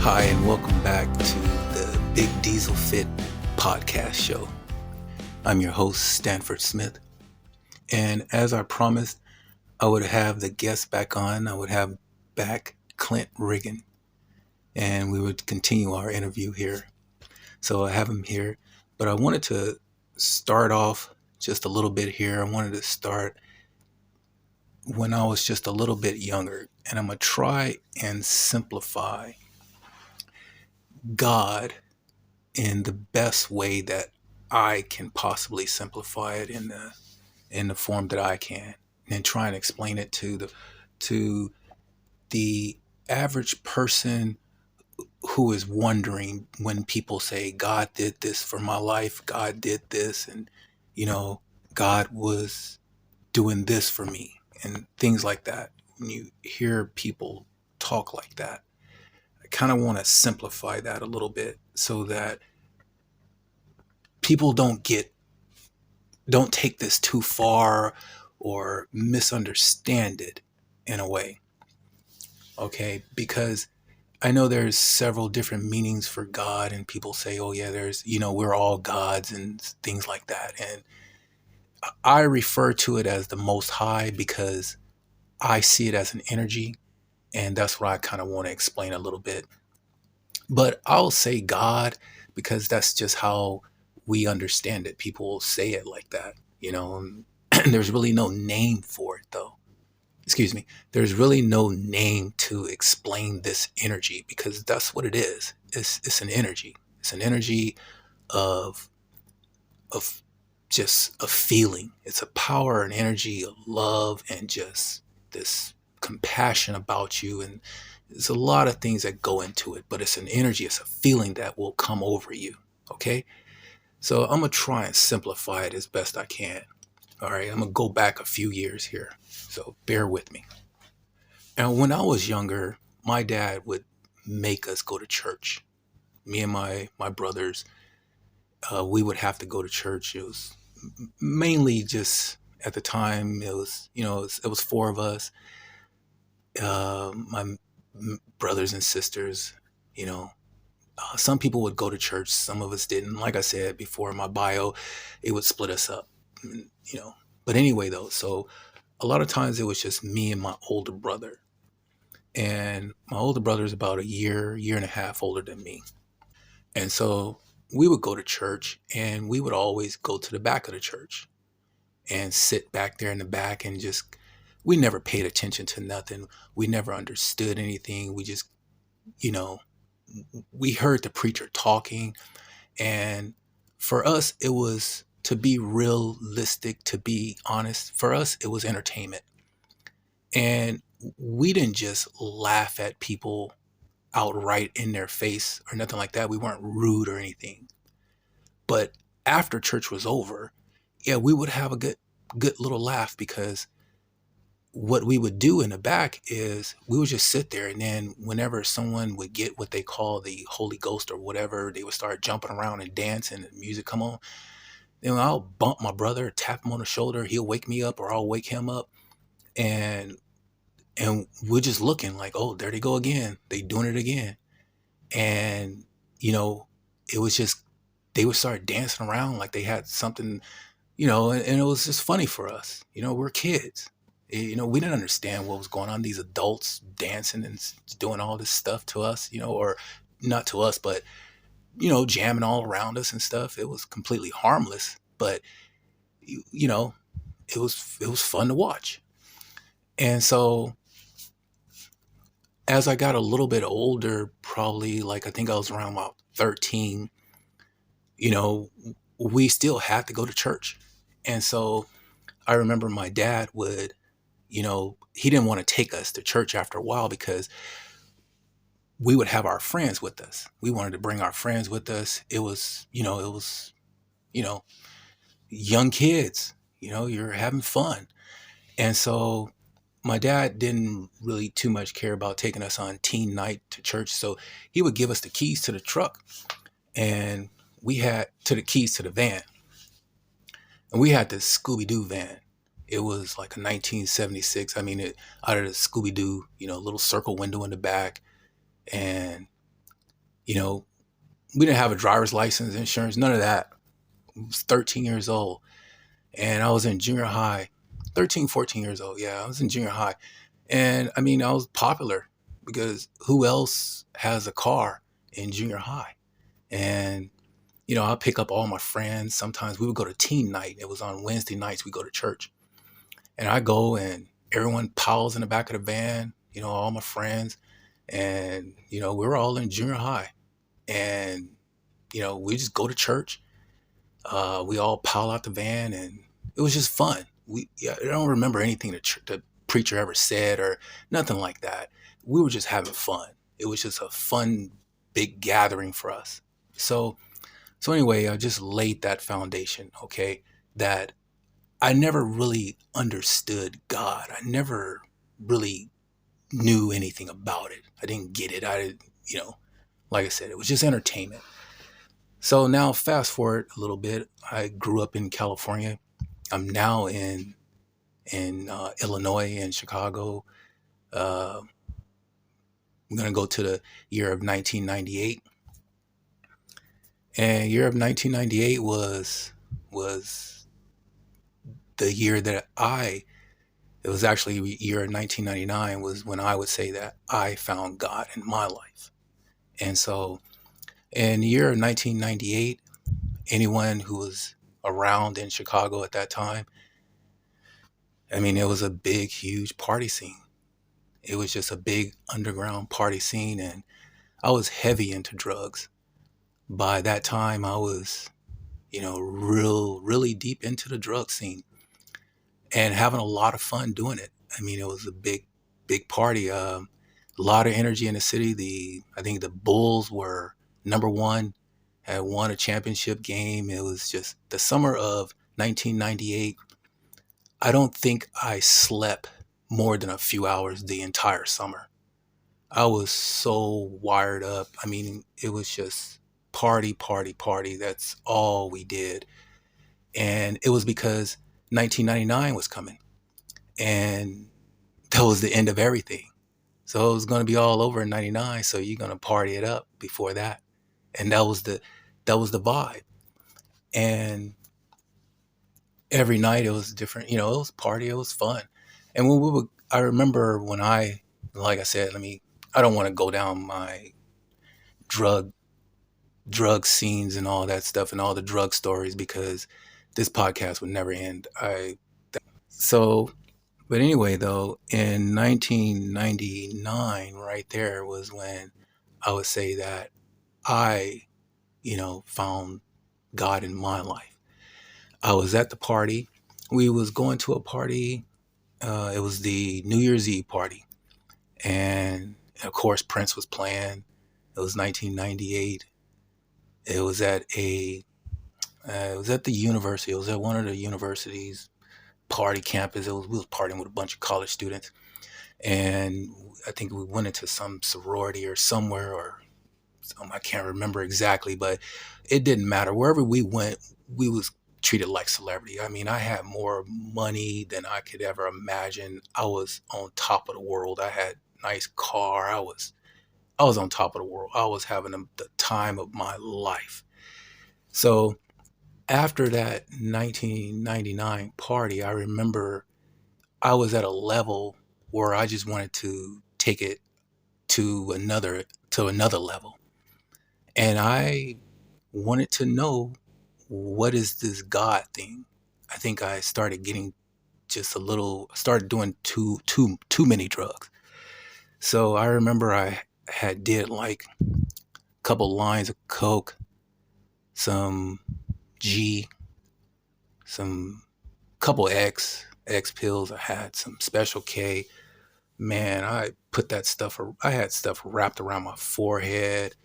Hi, and welcome back to the Big Diesel Fit podcast show. I'm your host, Stanford Smith. And as I promised, I would have the guest back on. I would have back Clint Riggin, and we would continue our interview here. So I have him here, but I wanted to start off just a little bit here. I wanted to start when I was just a little bit younger, and I'm going to try and simplify God in the best way that I can possibly simplify it in the form that I can, and try and explain it to the average person who is wondering when people say God did this for my life, God did this, and you know, God was doing this for me, and things like that. When you hear people talk like that, I kind of want to simplify that a little bit so that people don't take this too far or misunderstand it in a way. Okay, because I know there's several different meanings for God, and people say, oh yeah, there's, we're all gods and things like that. And I refer to it as the Most High because I see it as an energy, and that's what I kind of want to explain a little bit. But I'll say God because that's just how we understand it. People say it like that, and there's really no name for it though. Excuse me. There's really no name to explain this energy because that's what it is. It's an energy. It's an energy of of just a feeling. It's a power and energy of love and just this compassion about you. And there's a lot of things that go into it, but it's an energy, it's a feeling that will come over you. Okay. So I'm going to try and simplify it as best I can. All right. I'm going to go back a few years here. So bear with me. And when I was younger, my dad would make us go to church. Me and my brothers, we would have to go to church. It was mainly just at the time, it was, it was four of us, my brothers and sisters, you know. Some people would go to church, some of us didn't. Like I said before in my bio, it would split us up, you know. But anyway, though, so a lot of times it was just me and my older brother. And my older brother is about a year and a half older than me. And so we would go to church and we would always go to the back of the church and sit back there in the back and just, we never paid attention to nothing. We never understood anything. We just, you know, we heard the preacher talking. And for us, it was, to be realistic, to be honest, for us, it was entertainment. And we didn't just laugh at people outright in their face or nothing like that. We weren't rude or anything. But after church was over, yeah, we would have a good little laugh because what we would do in the back is we would just sit there, and then whenever someone would get what they call the Holy Ghost or whatever, they would start jumping around and dancing and music come on. Then I'll bump my brother, tap him on the shoulder, he'll wake me up or I'll wake him up, and we're just looking like, oh, there they go again. They doing it again. And, you know, it was just, they would start dancing around like they had something, and it was just funny for us. We're kids. We didn't understand what was going on. These adults dancing and doing all this stuff to us, or not to us, but, jamming all around us and stuff. It was completely harmless, but, it was fun to watch. And so as I got a little bit older, probably like, I think I was around about 13, we still had to go to church. And so I remember my dad would, he didn't want to take us to church after a while because we would have our friends with us. We wanted to bring our friends with us. It was, you know, young kids, you're having fun. And so my dad didn't really too much care about taking us on teen night to church. So he would give us the keys to the truck, and we had to the keys to the van. And we had this Scooby-Doo van. It was like a 1976. I mean, out of the Scooby-Doo, little circle window in the back. And You know, we didn't have a driver's license, insurance, none of that. I was 13 years old, and I was in junior high. 13, 14 years old. Yeah, I was in junior high. And I mean, I was popular because who else has a car in junior high? And, I'll pick up all my friends. Sometimes we would go to teen night. It was on Wednesday nights. We go to church. And I go and everyone piles in the back of the van, all my friends. And, we were all in junior high. And, we just go to church. We all pile out the van and it was just fun. I don't remember anything the preacher ever said or nothing like that. We were just having fun. It was just a fun, big gathering for us. So, so anyway, I just laid that foundation, okay, that I never really understood God. I never really knew anything about it. I didn't get it. Like I said, it was just entertainment. So now fast forward a little bit. I grew up in California. I'm now in Illinois and Chicago. Uh, I'm gonna go to the year of 1998, and year of 1998 was the year that I. It was actually year of 1999 was when I would say that I found God in my life, and so in the year of 1998, anyone who was around in Chicago at that time, I mean, it was a big, huge party scene. It was just a big underground party scene, and I was heavy into drugs. By that time, I was, really deep into the drug scene and having a lot of fun doing it. I mean, it was a big, big party. A lot of energy in the city. I think the Bulls were number one, had won a championship game. It was just the summer of 1998. I don't think I slept more than a few hours the entire summer. I was so wired up. I mean, it was just party, party, party. That's all we did. And it was because 1999 was coming. And that was the end of everything. So it was going to be all over in 99. So you're going to party it up before that. And that was the vibe. And every night it was different. It was party. It was fun. And when we would, I remember when like I said, I don't want to go down my drug drug scenes and all that stuff and all the drug stories because this podcast would never end. So, but anyway, though, in 1999, right there was when I would say that I, found God in my life. I was at the party. We was going to a party. It was the New Year's Eve party, and of course Prince was playing. It was 1998. It was at the university. It was at one of the universities party campus. We was partying with a bunch of college students, and I think we went into some sorority or somewhere or I can't remember exactly, but it didn't matter. Wherever we went, we was treated like celebrity. I mean, I had more money than I could ever imagine. I was on top of the world. I had a nice car. I was on top of the world. I was having the time of my life. So after that 1999 party, I remember I was at a level where I just wanted to take it to another level. And I wanted to know, what is this God thing? I think I started getting started doing too many drugs. So I remember I had did like a couple lines of coke, some G, some couple X pills. I had some Special K. Man, I had stuff wrapped around my forehead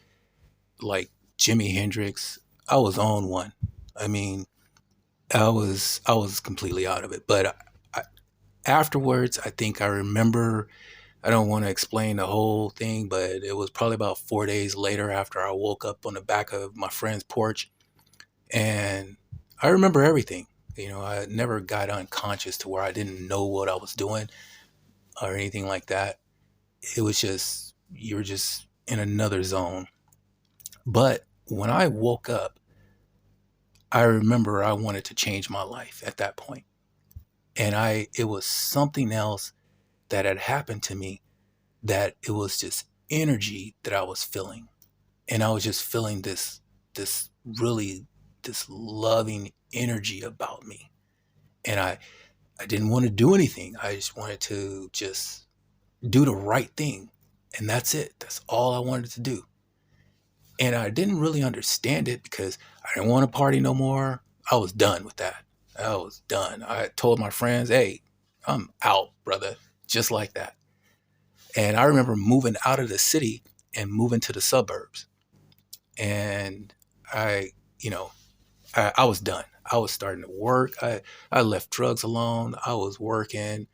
like Jimi Hendrix. I was on one. I mean, I was completely out of it. But afterwards, I think I remember. I don't want to explain the whole thing, but it was probably about 4 days later after I woke up on the back of my friend's porch, and I remember everything. I never got unconscious to where I didn't know what I was doing or anything like that. It was just you were just in another zone. But when I woke up, I remember I wanted to change my life at that point. And it was something else that had happened to me, that it was just energy that I was feeling. And I was just feeling this really, this loving energy about me. And I didn't want to do anything. I just wanted to just do the right thing. And that's it. That's all I wanted to do. And I didn't really understand it because I didn't want to party no more. I was done with that. I was done. I told my friends, hey, I'm out, brother. Just like that. And I remember moving out of the city and moving to the suburbs. And I, you know, I was done. I was starting to work. I left drugs alone. I was working.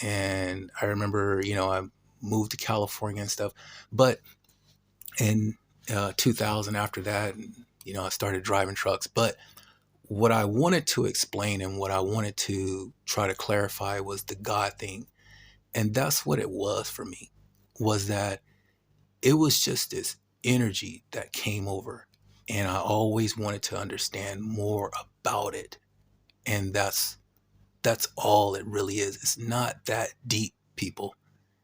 And I remember, I moved to California and stuff. But in 2000, after that, I started driving trucks. But what I wanted to explain and what I wanted to try to clarify was the God thing. And that's what it was for me, was that it was just this energy that came over. And I always wanted to understand more about it. And that's all it really is. It's not that deep, people.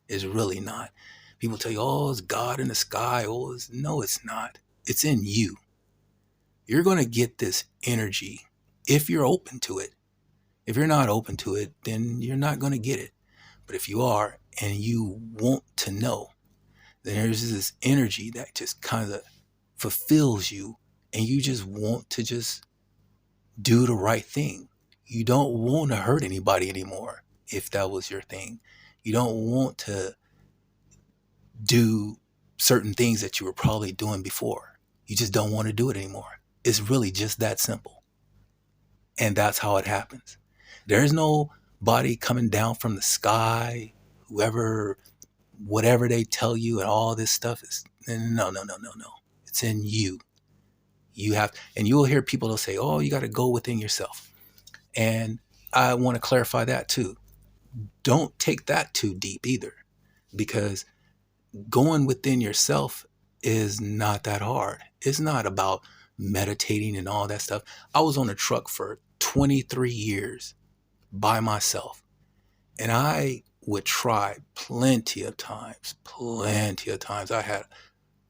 It's really not. People tell you, oh, it's God in the sky. Oh, no, it's not. It's in you. You're going to get this energy if you're open to it. If you're not open to it, then you're not going to get it. But if you are and you want to know, then there's this energy that just kind of fulfills you, and you just want to just do the right thing. You don't want to hurt anybody anymore if that was your thing. You don't want to do certain things that you were probably doing before. You just don't want to do it anymore. It's really just that simple. And that's how it happens. There's nobody coming down from the sky, whoever, whatever they tell you, and all this stuff is no, no, no, no, no. It's in you. You have, and you will hear people that'll say, oh, you got to go within yourself. And I want to clarify that too. Don't take that too deep either, because going within yourself is not that hard. It's not about meditating and all that stuff. I was on a truck for 23 years by myself, and I would try plenty of times, plenty of times. I had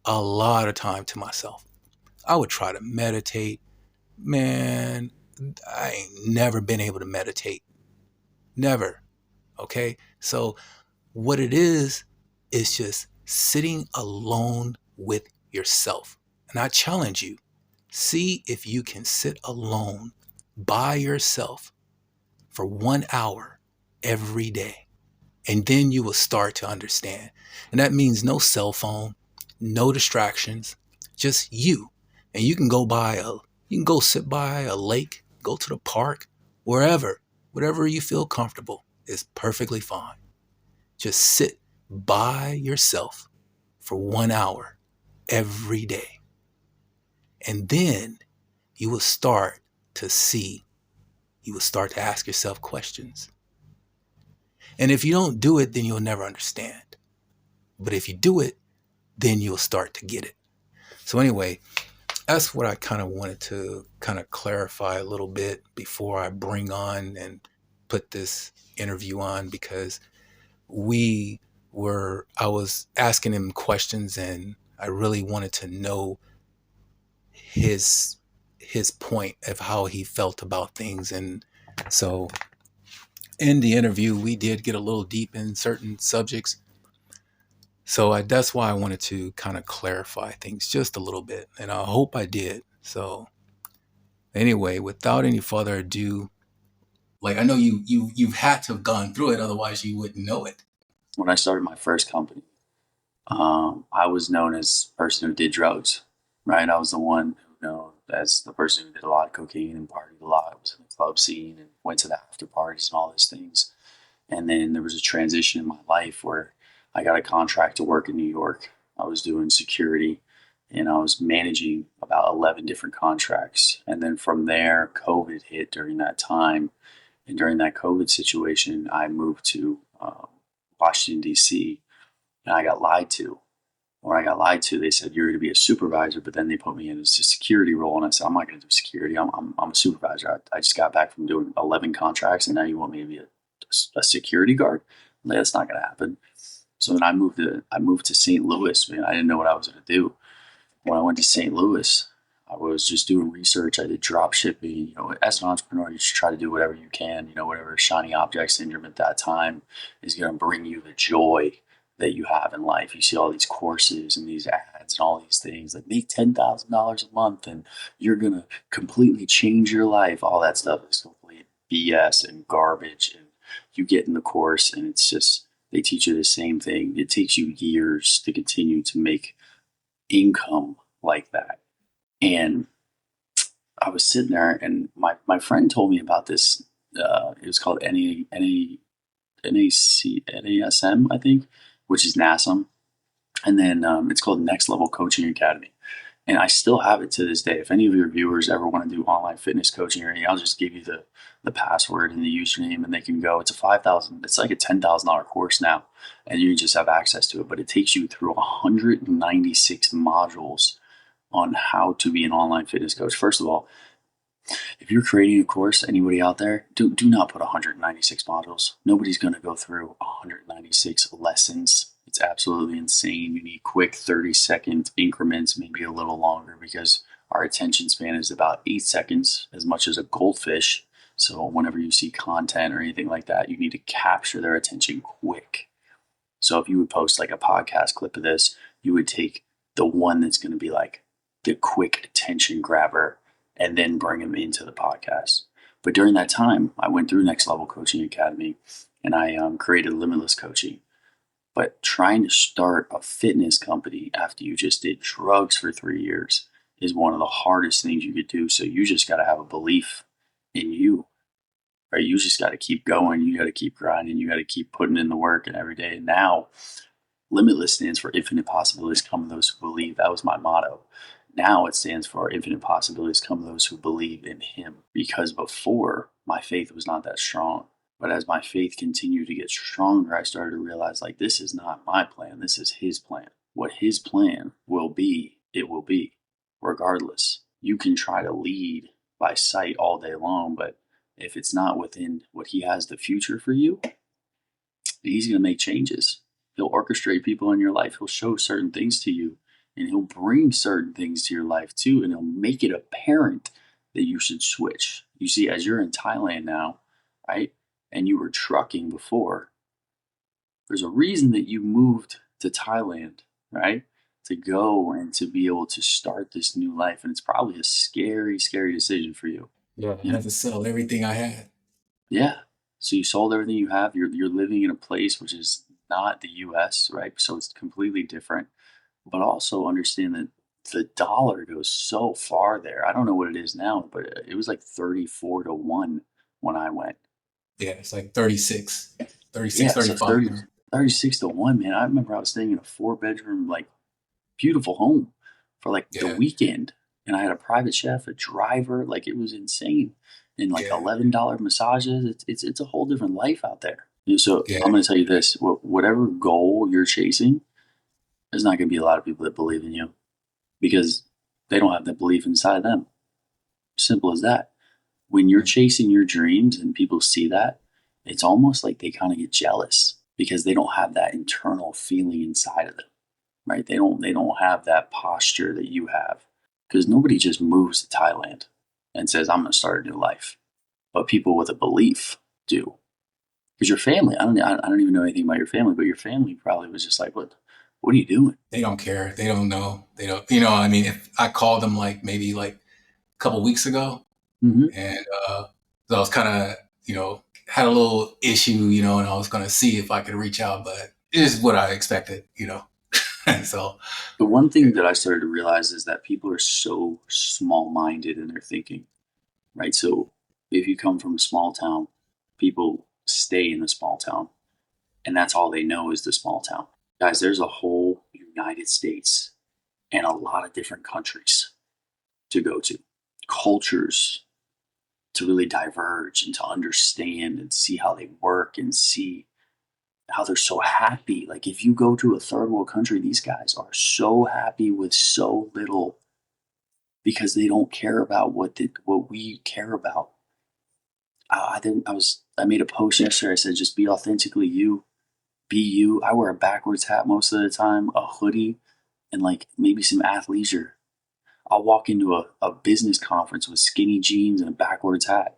a lot of time to myself. I would try to meditate. Man, I ain't never been able to meditate. Never. Okay? So what it is just sitting alone with yourself. And I challenge you, see if you can sit alone by yourself for 1 hour every day. And then you will start to understand. And that means no cell phone, no distractions, just you. And you can go sit by a lake, go to the park, wherever, whatever you feel comfortable is perfectly fine. Just sit by yourself for 1 hour every day. And then you will start to see, you will start to ask yourself questions. And if you don't do it, then you'll never understand. But if you do it, then you'll start to get it. So anyway, that's what I kind of wanted to kind of clarify a little bit before I bring on and put this interview on, because I was asking him questions, and I really wanted to know his point of how he felt about things. And so in the interview, we did get a little deep in certain subjects. So that's why I wanted to kind of clarify things just a little bit, and I hope I did. So anyway, without any further ado, like, I know you've had to have gone through it, otherwise you wouldn't know it. When I started my first company, I was known as the person who did drugs, right? I was the one who known as the person who did a lot of cocaine and partied a lot, was in the club scene and went to the after parties and all those things. And then there was a transition in my life where I got a contract to work in New York. I was doing security and I was managing about 11 different contracts. And then from there, COVID hit during that time. And during that COVID situation, I moved to Washington, D.C., and I got lied to. When I got lied to, they said you're going to be a supervisor, but then they put me in as a security role, and I said I'm not going to do security. I'm a supervisor. I just got back from doing 11 contracts, and now you want me to be a security guard? Like, that's not going to happen. So then I moved to St. Louis. Man, I didn't know what I was going to do. When I went to St. Louis, I was just doing research. I did drop shipping. As an entrepreneur, you just try to do whatever you can. Whatever shiny object syndrome at that time is going to bring you the joy that you have in life. You see all these courses and these ads and all these things like make $10,000 a month and you're going to completely change your life. All that stuff is complete BS and garbage. And you get in the course and it's just, they teach you the same thing. It takes you years to continue to make income like that. And I was sitting there, and my friend told me about this. It was called NASM, I think, which is NASM. And then it's called Next Level Coaching Academy. And I still have it to this day. If any of your viewers ever want to do online fitness coaching or anything, I'll just give you the password and the username, and they can go. It's it's like a $10,000 course now, and you just have access to it. But it takes you through 196 modules on how to be an online fitness coach. First of all, if you're creating a course, anybody out there, do not put 196 modules. Nobody's going to go through 196 lessons. It's absolutely insane. You need quick 30-second increments, maybe a little longer, because our attention span is about 8 seconds, as much as a goldfish. So whenever you see content or anything like that, you need to capture their attention quick. So if you would post like a podcast clip of this, you would take the one that's going to be like the quick attention grabber and then bring them into the podcast. But during that time, I went through Next Level Coaching Academy and I created Limitless Coaching. But trying to start a fitness company after you just did drugs for 3 years is one of the hardest things you could do. So you just got to have a belief in you, right? You just got to keep going. You got to keep grinding. You got to keep putting in the work and every day. And now Limitless stands for infinite possibilities come those who believe. That was my motto. Now it stands for infinite possibilities come those who believe in him. Because before, my faith was not that strong. But as my faith continued to get stronger, I started to realize like this is not my plan. This is his plan. What his plan will be, it will be, regardless. You can try to lead by sight all day long, but if it's not within what he has the future for you, he's going to make changes. He'll orchestrate people in your life. He'll show certain things to you, and he'll bring certain things to your life too, and he'll make it apparent that you should switch. You see, as you're in Thailand now, right, and you were trucking before, there's a reason that you moved to Thailand, right, to go and to be able to start this new life. And it's probably a scary, scary decision for you. Yeah, I You know, had to sell everything I had. yeah. So you sold everything you have. You're living in a place which is not the U.S., right? So it's completely different. But also understand that the dollar goes so far there. I don't know what it is now, but it was like 34 to 1 when I went. Yeah, it's like 36, 36, Yeah, so 35 now. 36 to 1, man. I remember I was staying in a 4-bedroom, like beautiful home for like the Yeah, weekend. And I had a private chef, a driver, like it was insane. And like yeah, $11 massages. It's a whole different life out there. So yeah. I'm going to tell you this: whatever goal you're chasing, there's not going to be a lot of people that believe in you because they don't have that belief inside them. Simple as that. When you're chasing your dreams and people see that, it's almost like they kind of get jealous because they don't have that internal feeling inside of them, right? They don't have that posture that you have because nobody just moves to Thailand and says, I'm going to start a new life. But people with a belief do. Because your family, I don't even know anything about your family, but your family probably was just like, what are you doing? They don't care. They don't know. They don't, I mean, if I called them like maybe like a couple weeks ago Mm-hmm. and so I was kind of, had a little issue, and I was going to see if I could reach out, but it is what I expected. So, The one thing that I started to realize is that people are so small minded in their thinking, right? So if you come from a small town, people stay in the small town, and that's all they know is the small town. Guys, there's a whole United States and a lot of different countries to go to, cultures to really diverge and to understand and see how they work and see how they're so happy. Like if you go to a third world country, these guys are so happy with so little because they don't care about what we care about. I made a post yesterday. I said, just be authentically you, be you. I wear a backwards hat most of the time, a hoodie, and like maybe some athleisure. I'll walk into a business conference with skinny jeans and a backwards hat.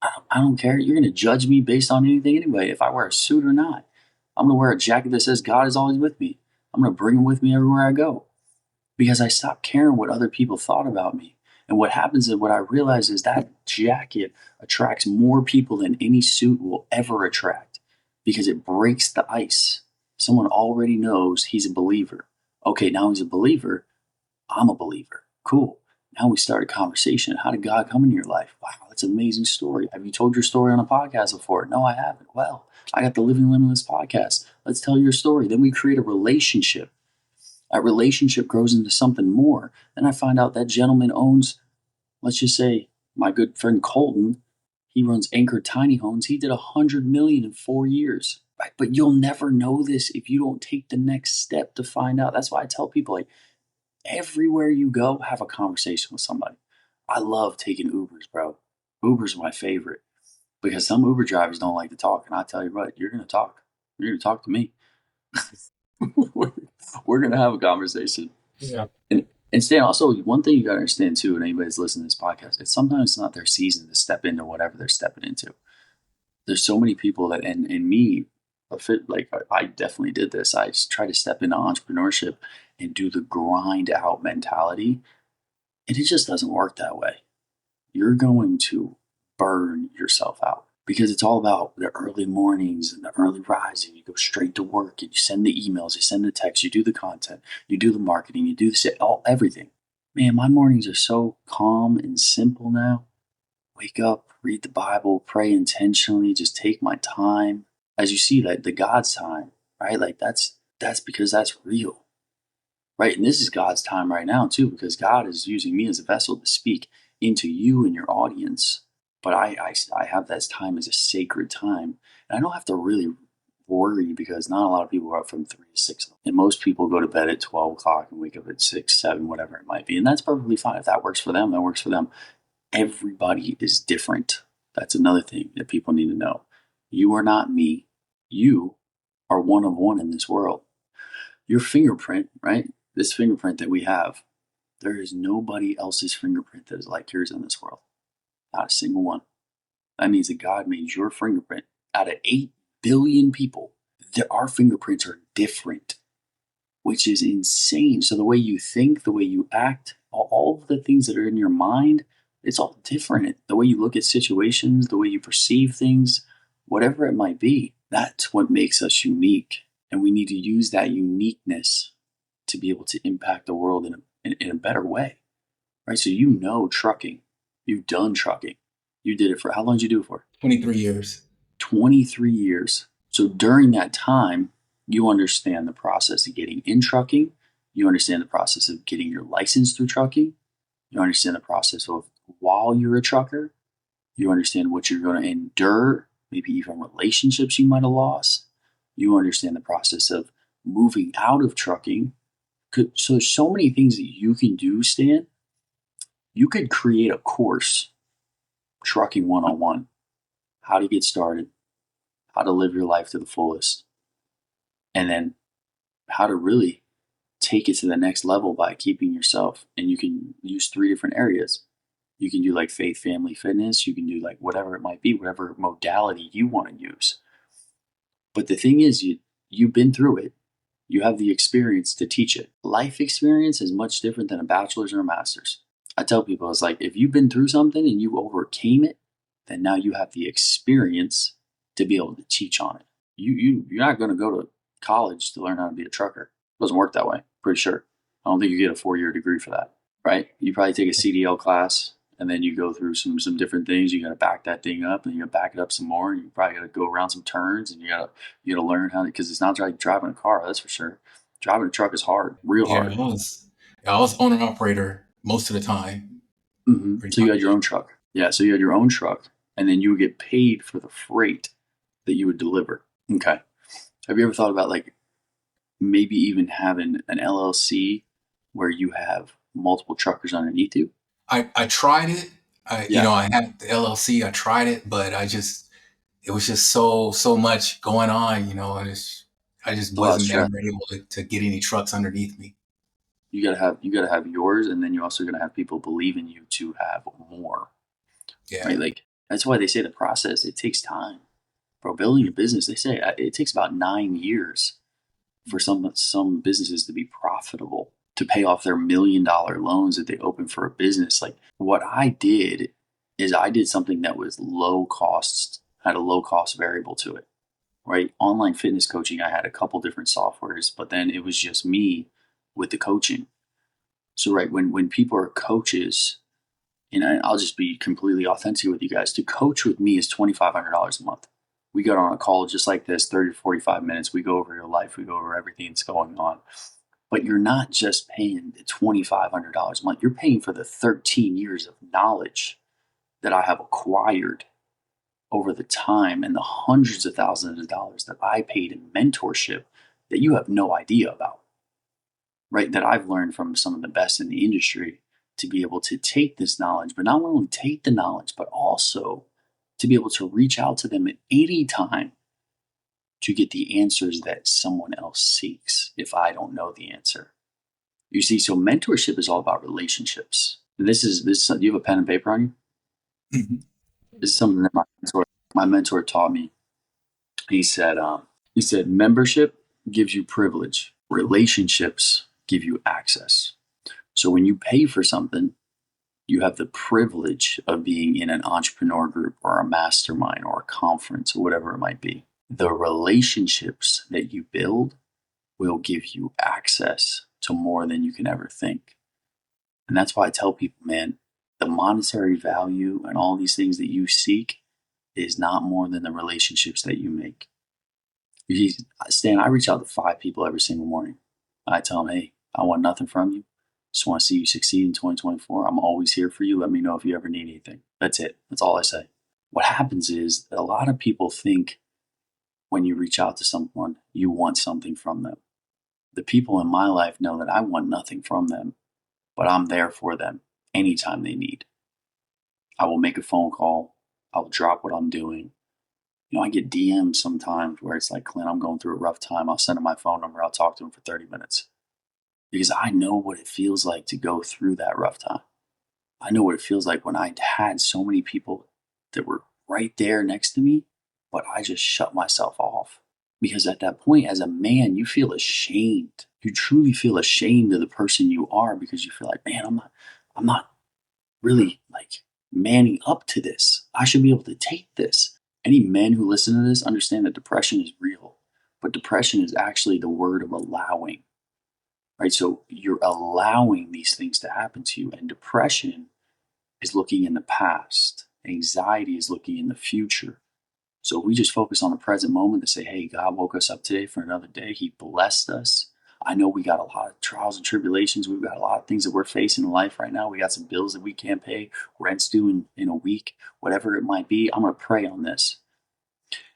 I don't care. You're going to judge me based on anything anyway, if I wear a suit or not. I'm going to wear a jacket that says God is always with me. I'm going to bring him with me everywhere I go because I stopped caring what other people thought about me. And what happens is what I realize is that jacket attracts more people than any suit will ever attract because it breaks the ice. Someone already knows he's a believer. Okay, now he's a believer. I'm a believer. Cool. Now we start a conversation. How did God come into your life? Wow, that's an amazing story. Have you told your story on a podcast before? No, I haven't. Well, I got the Living Limitless podcast. Let's tell your story. Then we create a relationship. That relationship grows into something more. Then I find out that gentleman owns, let's just say, my good friend Colton. He runs Anchor Tiny Homes. He did 100 million in 4 years. Right? But you'll never know this if you don't take the next step to find out. That's why I tell people, like, everywhere you go, have a conversation with somebody. I love taking Ubers, bro. Ubers are my favorite because some Uber drivers don't like to talk. And I tell you what, you're going to talk. You're going to talk to me. We're going to have a conversation. Yeah. And Stan, also, one thing you got to understand too, and anybody's listening to this podcast, it's sometimes it's not their season to step into whatever they're stepping into. There's so many people that, and me, like I definitely did this. I tried to step into entrepreneurship and do the grind out mentality. And it just doesn't work that way. You're going to burn yourself out because it's all about the early mornings and the early rising. You go straight to work and you send the emails, you send the texts, you do the content, you do the marketing, you do everything. Man, my mornings are so calm and simple now. Wake up, read the Bible, pray intentionally, just take my time. As you see, like the God's time, right? Like that's because that's real. Right. And this is God's time right now, too, because God is using me as a vessel to speak into you and your audience. But I have that time as a sacred time. And I don't have to really worry because not a lot of people are up from 3 to 6. And most people go to bed at 12 o'clock and wake up at 6, 7, whatever it might be. And that's perfectly fine. If that works for them, that works for them. Everybody is different. That's another thing that people need to know. You are not me. You are one of one in this world. Your fingerprint, right? This fingerprint that we have, there is nobody else's fingerprint that is like yours in this world. Not a single one. That means that God made your fingerprint out of 8 billion people. Our fingerprints are different, which is insane. So the way you think, the way you act, all of the things that are in your mind, it's all different. The way you look at situations, the way you perceive things, whatever it might be, that's what makes us unique. And we need to use that uniqueness to be able to impact the world in a better way, right? So trucking, you've done trucking. You did it for, how long did you do it for? 23 years. 23 years. So during that time, you understand the process of getting in trucking. You understand the process of getting your license through trucking. You understand the process of while you're a trucker. You understand what you're going to endure, maybe even relationships you might have lost. You understand the process of moving out of trucking. So many things that you can do, Stan. You could create a course, Trucking 101, how to get started, how to live your life to the fullest, and then how to really take it to the next level by keeping yourself. And you can use 3 different areas. You can do like faith, family, fitness. You can do like whatever it might be, whatever modality you want to use. But the thing is, you've been through it. You have the experience to teach it. Life experience is much different than a bachelor's or a master's. I tell people, it's like if you've been through something and you overcame it, then now you have the experience to be able to teach on it. You're not going to go to college to learn how to be a trucker. It doesn't work that way, pretty sure. I don't think you get a 4-year degree for that, right? You probably take a CDL class and then you go through some different things. You got to back that thing up and you got to back it up some more. And you probably got to go around some turns and you got to learn how to, because it's not like driving a car, that's for sure. Driving a truck is hard, real Yeah, hard. I was owner operator most of the time. So you had your own truck. Yeah, so you had your own truck, and then you would get paid for the freight that you would deliver. Okay. Have you ever thought about like maybe even having an LLC where you have multiple truckers underneath you? I tried it. Yeah. I had the LLC. I tried it, but it was just so much going on, and I just It's a lot of wasn't stress. ever able to get any trucks underneath me. You gotta have yours, and then you're also gonna have people believe in you to have more, Yeah. right? Like that's why they say the process it takes time, bro. Building a business, they say it takes about 9 years for some businesses to be profitable, to pay off their $1 million loans that they open for a business. Like what I did is I did something that was low cost, had a low cost variable to it, right? Online fitness coaching, I had a couple different softwares, but then it was just me with the coaching. So right when people are coaches, and I'll just be completely authentic with you guys. To coach with me is $2,500 a month. We get on a call just like this, 30 to 45 minutes. We go over your life, we go over everything that's going on. But you're not just paying the $2,500 a month, you're paying for the 13 years of knowledge that I have acquired over the time and the hundreds of thousands of dollars that I paid in mentorship that you have no idea about, right? That I've learned from some of the best in the industry to be able to take this knowledge, but not only take the knowledge, but also to be able to reach out to them at any time to get the answers that someone else seeks if I don't know the answer. You see, so mentorship is all about relationships. This. Do you have a pen and paper on you? Mhm. This is something that my mentor taught me. He said, membership gives you privilege. Relationships give you access. So when you pay for something, you have the privilege of being in an entrepreneur group or a mastermind or a conference or whatever it might be. The relationships that you build will give you access to more than you can ever think. And that's why I tell people, man, the monetary value and all these things that you seek is not more than the relationships that you make. Stan, I reach out to 5 people every single morning. I tell them, hey, I want nothing from you. Just want to see you succeed in 2024. I'm always here for you. Let me know if you ever need anything. That's it. That's all I say. What happens is that a lot of people think when you reach out to someone, you want something from them. The people in my life know that I want nothing from them, but I'm there for them anytime they need. I will make a phone call. I will drop what I'm doing. I get DMs sometimes where it's like, Clint, I'm going through a rough time. I'll send him my phone number. I'll talk to him for 30 minutes because I know what it feels like to go through that rough time. I know what it feels like when I had so many people that were right there next to me, but I just shut myself off. Because at that point, as a man, you feel ashamed. You truly feel ashamed of the person you are because you feel like, man, I'm not really like manning up to this. I should be able to take this. Any men who listen to this understand that depression is real, but depression is actually the word of allowing, right? So you're allowing these things to happen to you, and depression is looking in the past. Anxiety is looking in the future. So we just focus on the present moment to say, hey, God woke us up today for another day. He blessed us. I know we got a lot of trials and tribulations. We've got a lot of things that we're facing in life right now. We got some bills that we can't pay. Rent's due in a week, whatever it might be. I'm going to pray on this.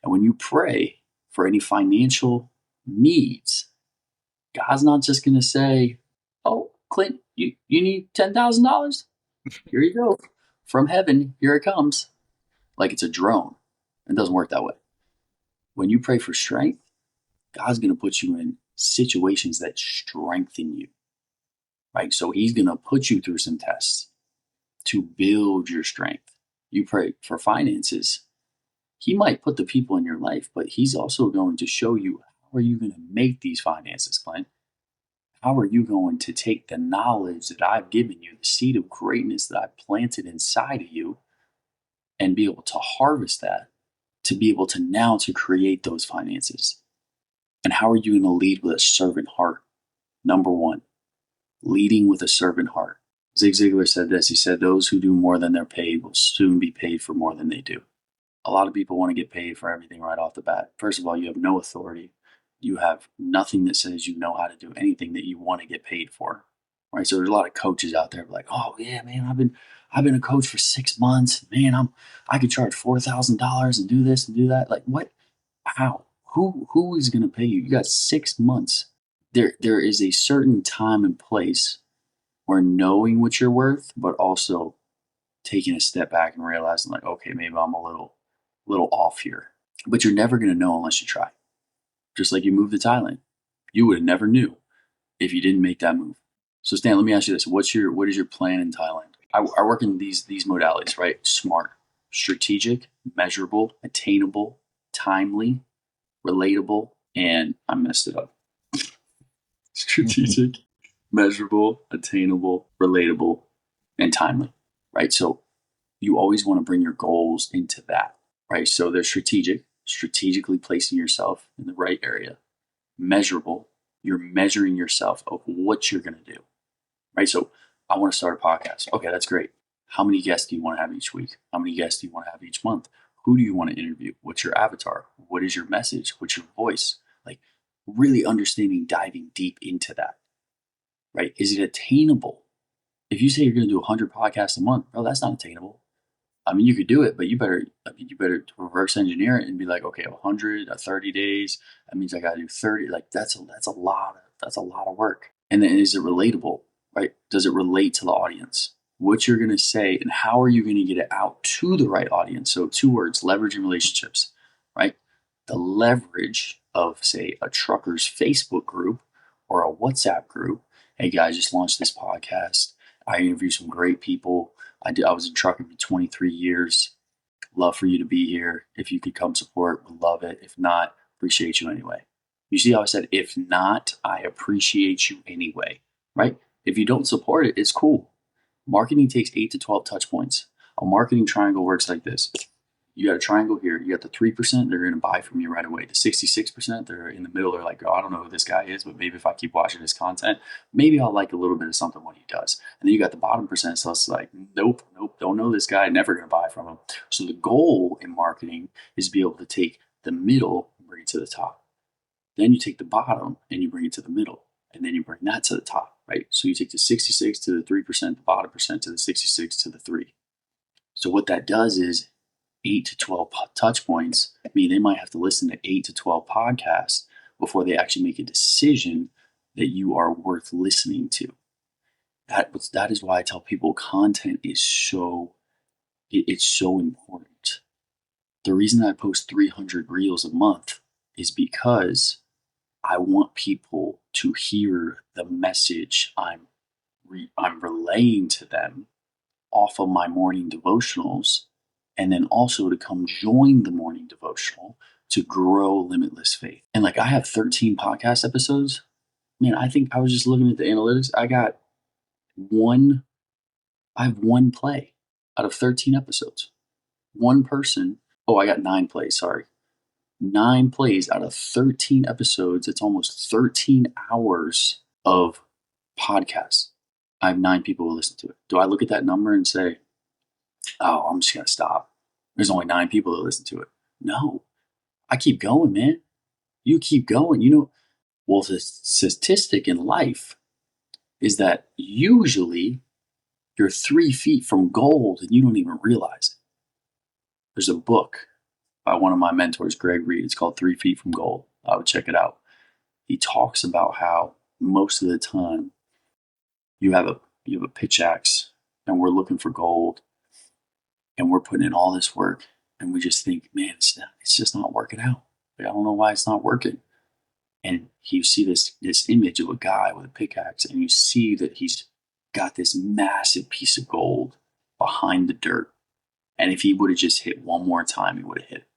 And when you pray for any financial needs, God's not just going to say, oh, Clint, you need $10,000? Here you go. From heaven, here it comes. Like it's a drone. It doesn't work that way. When you pray for strength, God's going to put you in situations that strengthen you, right? So He's going to put you through some tests to build your strength. You pray for finances. He might put the people in your life, but He's also going to show you how are you going to make these finances, Clint? How are you going to take the knowledge that I've given you, the seed of greatness that I've planted inside of you, and be able to harvest that to be able to now to create those finances? And how are you going to lead with a servant heart? Number one, leading with a servant heart. Zig Ziglar said this. He said, those who do more than they're paid will soon be paid for more than they do. A lot of people want to get paid for everything right off the bat. First of all, you have no authority. You have nothing that says you know how to do anything that you want to get paid for. Right. So there's a lot of coaches out there like, oh yeah, man, I've been a coach for 6 months. Man, I could charge $4,000 and do this and do that. Like what? How? Who is going to pay you? You got 6 months. There is a certain time and place where knowing what you're worth, but also taking a step back and realizing like, okay, maybe I'm a little off here. But you're never going to know unless you try. Just like you moved to Thailand, you would have never knew if you didn't make that move. So Stan, let me ask you this: what is your plan in Thailand? I work in these modalities, right? Smart, strategic, measurable, attainable, timely, relatable, and I messed it up. Strategic, measurable, attainable, relatable, and timely, right? So you always want to bring your goals into that, right? So they're strategic, strategically placing yourself in the right area. Measurable, you're measuring yourself of what you're going to do, right? So I want to start a podcast. Okay, that's great. How many guests do you want to have each week? How many guests do you want to have each month? Who do you want to interview? What's your avatar? What is your message? What's your voice? Like really understanding, diving deep into that, right? Is it attainable? If you say you're going to do 100 podcasts a month, bro, that's not attainable. I mean, you could do it, but you better reverse engineer it and be like, okay, 100, 30 days. That means I got to do 30. Like that's a lot of work. And then is it relatable, right? Does it relate to the audience? What you're going to say and how are you going to get it out to the right audience? So 2 words, leveraging relationships, right? The leverage of say a trucker's Facebook group or a WhatsApp group. Hey guys, just launched this podcast. I interview some great people. I was in trucking for 23 years. Love for you to be here. If you could come support, would love it. If not, appreciate you anyway. You see how I said, if not, I appreciate you anyway, right? If you don't support it, it's cool. Marketing takes 8 to 12 touch points. A marketing triangle works like this. You got a triangle here. You got the 3%, they're going to buy from you right away. The 66%, they're in the middle. They're like, oh, I don't know who this guy is, but maybe if I keep watching his content, maybe I'll like a little bit of something what he does. And then you got the bottom percent. So it's like, nope, don't know this guy. Never going to buy from him. So the goal in marketing is to be able to take the middle and bring it to the top. Then you take the bottom and you bring it to the middle. And then you bring that to the top, right? So you take the 66 to the 3%, the bottom percent to the 66 to the 3. So what that does is 8 to 12 touch points. I mean, they might have to listen to 8 to 12 podcasts before they actually make a decision that you are worth listening to. That is why I tell people content is it's so important. The reason I post 300 reels a month is because I want people to hear the message I'm relaying to them off of my morning devotionals, and then also to come join the morning devotional to grow limitless faith. And like I have 13 podcast episodes. Man, I think I was just looking at the analytics. I have one play out of 13 episodes. One person, I got 9 plays, sorry. 9 plays out of 13 episodes. It's almost 13 hours of podcasts. I have 9 people who listen to it. Do I look at that number and say, oh, I'm just going to stop? There's only 9 people that listen to it. No, I keep going, man. You keep going. Well, the statistic in life is that usually you're 3 feet from gold and you don't even realize it. There's a book by one of my mentors, Greg Reed. It's called 3 Feet from Gold. I would check it out. He talks about how most of the time you have a pitch axe and we're looking for gold and we're putting in all this work and we just think, man, it's just not working out. Like, I don't know why it's not working. And you see this image of a guy with a pickaxe, and you see that he's got this massive piece of gold behind the dirt. And if he would have just hit one more time, he would have hit it.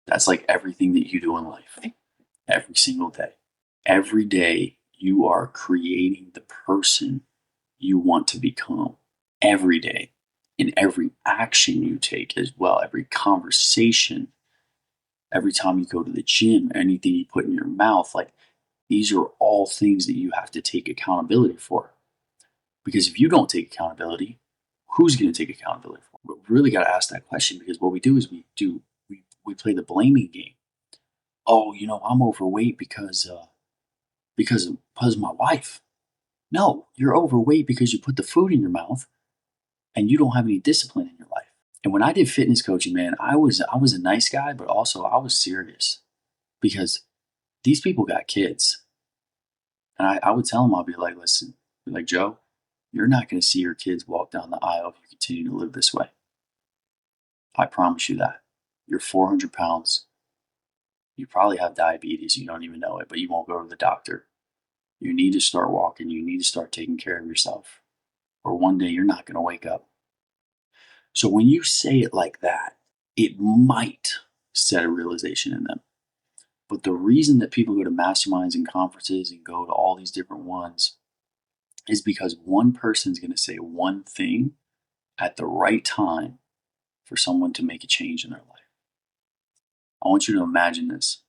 That's like everything that you do in life, every single day. Every day you are creating the person you want to become. Every day. In every action you take as well, every conversation, every time you go to the gym, anything you put in your mouth, like these are all things that you have to take accountability for. Because if you don't take accountability, who's going to take accountability for? We really got to ask that question, because what we do is we play the blaming game. Oh, I'm overweight because of my wife. No, you're overweight because you put the food in your mouth and you don't have any discipline in your life. And when I did fitness coaching, man, I was a nice guy, but also I was serious. because these people got kids. And I would tell them, I'll be like, listen, be like, Joe, you're not going to see your kids walk down the aisle if you continue to live this way. I promise you that. You're 400 pounds. You probably have diabetes. You don't even know it, but you won't go to the doctor. You need to start walking. You need to start taking care of yourself. Or one day you're not going to wake up. So when you say it like that, it might set a realization in them. But the reason that people go to masterminds and conferences and go to all these different ones is because one person's going to say one thing at the right time for someone to make a change in their life. I want you to imagine this.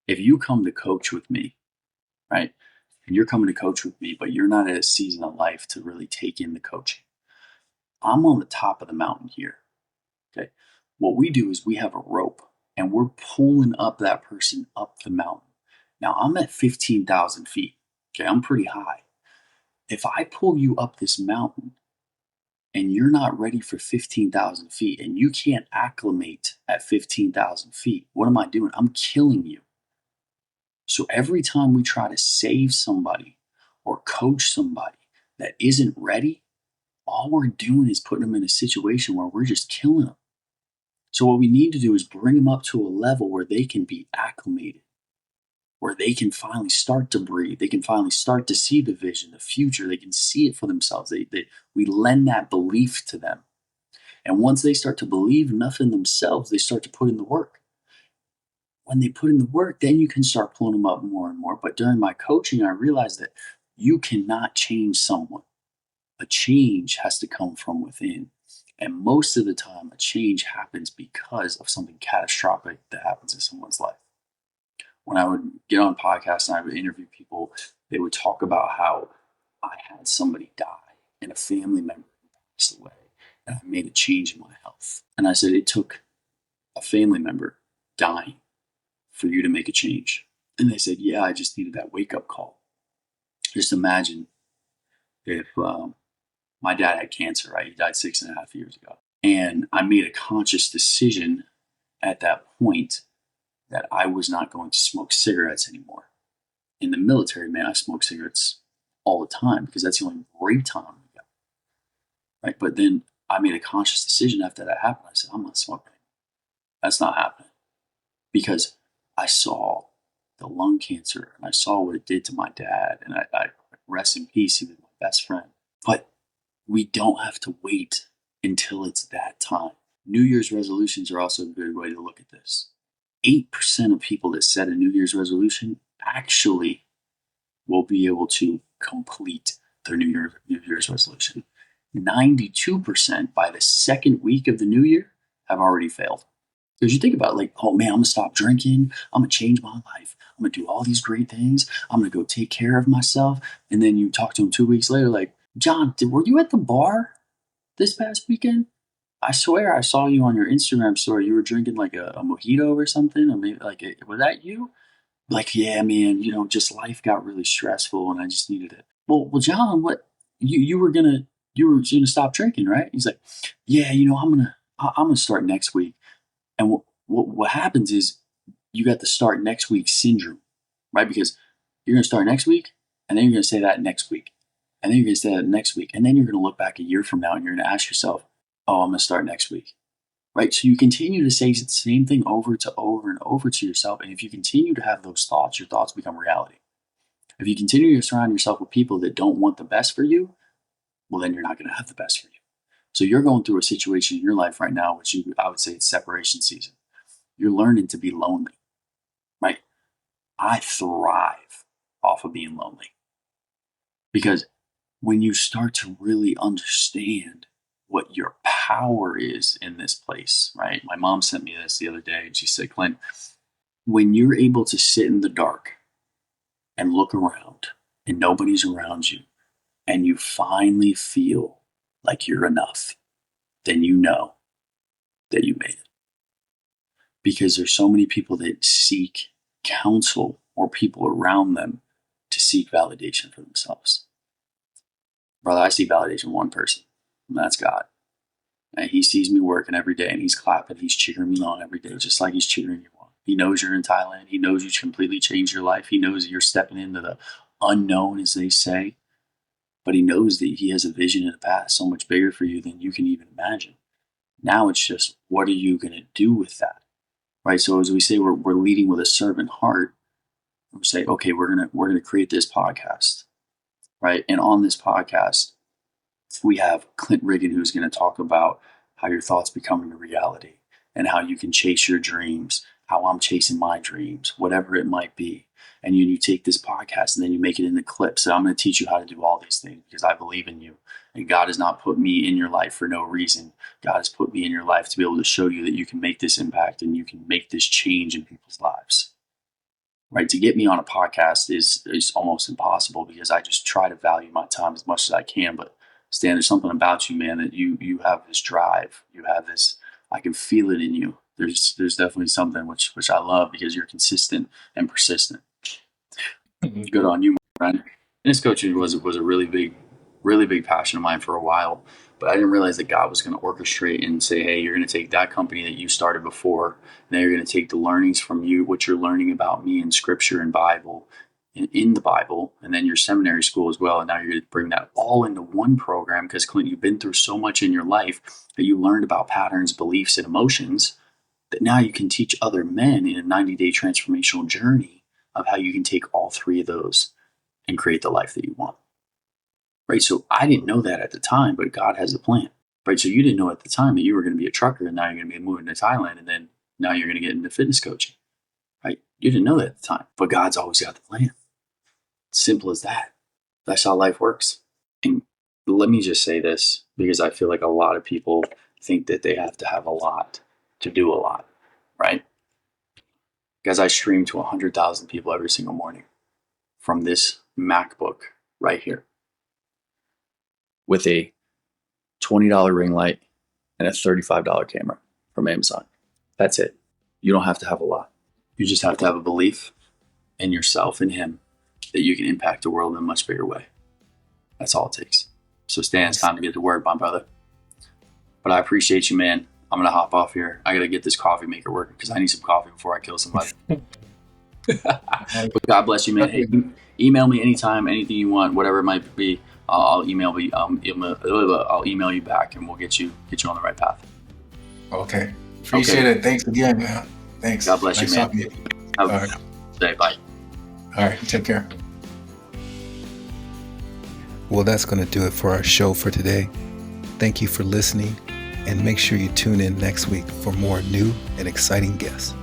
If you come to coach with me, right? And you're coming to coach with me, but you're not at a season of life to really take in the coaching. I'm on the top of the mountain here. Okay. What we do is we have a rope and we're pulling up that person up the mountain. Now I'm at 15,000 feet. Okay. I'm pretty high. If I pull you up this mountain and you're not ready for 15,000 feet and you can't acclimate at 15,000 feet, what am I doing? I'm killing you. So every time we try to save somebody or coach somebody that isn't ready, all we're doing is putting them in a situation where we're just killing them. So what we need to do is bring them up to a level where they can be acclimated, where they can finally start to breathe. They can finally start to see the vision, the future. They can see it for themselves. We lend that belief to them. And once they start to believe enough in themselves, they start to put in the work. When they put in the work, then you can start pulling them up more and more. But during my coaching, I realized that you cannot change someone. A change has to come from within. And most of the time, a change happens because of something catastrophic that happens in someone's life. When I would get on podcasts and I would interview people, they would talk about how I had somebody die and a family member passed away, and I made a change in my health. And I said, it took a family member dying for you to make a change. And they said, yeah, I just needed that wake up call. Just imagine if my dad had cancer, right? He died 6.5 years ago. And I made a conscious decision at that point that I was not going to smoke cigarettes anymore. In the military, man, I smoked cigarettes all the time because that's the only break time we got. Right? But then I made a conscious decision after that happened. I said, I'm not smoking. That's not happening. Because I saw the lung cancer and I saw what it did to my dad. And I rest in peace, he was my best friend. But we don't have to wait until it's that time. New Year's resolutions are also a good way to look at this. 8% of people that set a New Year's resolution actually will be able to complete their New Year's resolution. 92% by the second week of the new year have already failed. Because you think about it, like, oh man, I'm gonna stop drinking, I'm gonna change my life, I'm gonna do all these great things, I'm gonna go take care of myself. And then you talk to them 2 weeks later, like, John, were you at the bar this past weekend? I swear I saw you on your Instagram story. You were drinking like a mojito or something, or maybe like was that you? Like, yeah, man, just life got really stressful, and I just needed it. Well, John, what you were gonna stop drinking, right? He's like, yeah, I'm gonna start next week. And what happens is you got the start next week syndrome, right? Because you're gonna start next week, and then you're gonna say that next week, and then you're gonna say that next week, and then you're gonna look back a year from now, and you're gonna ask yourself, oh, I'm gonna start next week. Right? So you continue to say the same thing over and over to yourself. And if you continue to have those thoughts, your thoughts become reality. If you continue to surround yourself with people that don't want the best for you, well, then you're not going to have the best for you. So you're going through a situation in your life right now, which I would say it's separation season. You're learning to be lonely, right? I thrive off of being lonely because when you start to really understand what your power is in this place, right? My mom sent me this the other day and she said, Clint, when you're able to sit in the dark and look around and nobody's around you and you finally feel like you're enough, then you know that you made it. Because there's so many people that seek counsel or people around them to seek validation for themselves. Brother, I see validation in one person, and that's God. And he sees me working every day and he's clapping, he's cheering me on every day, just like he's cheering you on. He knows you're in Thailand. He knows you completely changed your life. He knows that you're stepping into the unknown, as they say. But he knows that he has a vision and a path so much bigger for you than you can even imagine. Now it's just, what are you going to do with that? Right? So as we say, we're leading with a servant heart. We say, okay, we're gonna create this podcast, right? And on this podcast, we have Clint Riggin, who's going to talk about how your thoughts become a reality and how you can chase your dreams, how I'm chasing my dreams, whatever it might be. And you take this podcast and then you make it into clips. And I'm going to teach you how to do all these things because I believe in you. And God has not put me in your life for no reason. God has put me in your life to be able to show you that you can make this impact and you can make this change in people's lives. Right? To get me on a podcast is almost impossible because I just try to value my time as much as I can. But Stan, there's something about you, man, that you have this drive. You have this, I can feel it in you. There's definitely something which I love because you're consistent and persistent. Good on you, my friend. Tennis coaching was a really big passion of mine for a while, but I didn't realize that God was going to orchestrate and say, hey, you're going to take that company that you started before, and then you're going to take the learnings from you, what you're learning about me in Scripture and Bible, in the Bible, and then your seminary school as well, and now you're going to bring that all into one program because, Clint, you've been through so much in your life that you learned about patterns, beliefs, and emotions that now you can teach other men in a 90-day transformational journey of how you can take all three of those and create the life that you want. Right? So I didn't know that at the time, but God has a plan. Right? So you didn't know at the time that you were going to be a trucker and now you're going to be moving to Thailand and then now you're going to get into fitness coaching. Right? You didn't know that at the time, but God's always got the plan. Simple as that. That's how life works. And let me just say this because I feel like a lot of people think that they have to have a lot to do a lot. Right? Guys, I stream to 100,000 people every single morning from this MacBook right here with a $20 ring light and a $35 camera from Amazon. That's it. You don't have to have a lot. You just have to have a belief in yourself and Him that you can impact the world in a much bigger way. That's all it takes. So Stan, it's time to get to work, my brother. But I appreciate you, man. I'm going to hop off here. I got to get this coffee maker working because I need some coffee before I kill somebody. But God bless you, man. Hey, email me anytime, anything you want, whatever it might be. I'll email you back, and we'll get you on the right path. Okay, appreciate it. Thanks again, man. Thanks. God bless you, man. Have a good day. Bye. All right, take care. Well, that's going to do it for our show for today. Thank you for listening, and make sure you tune in next week for more new and exciting guests.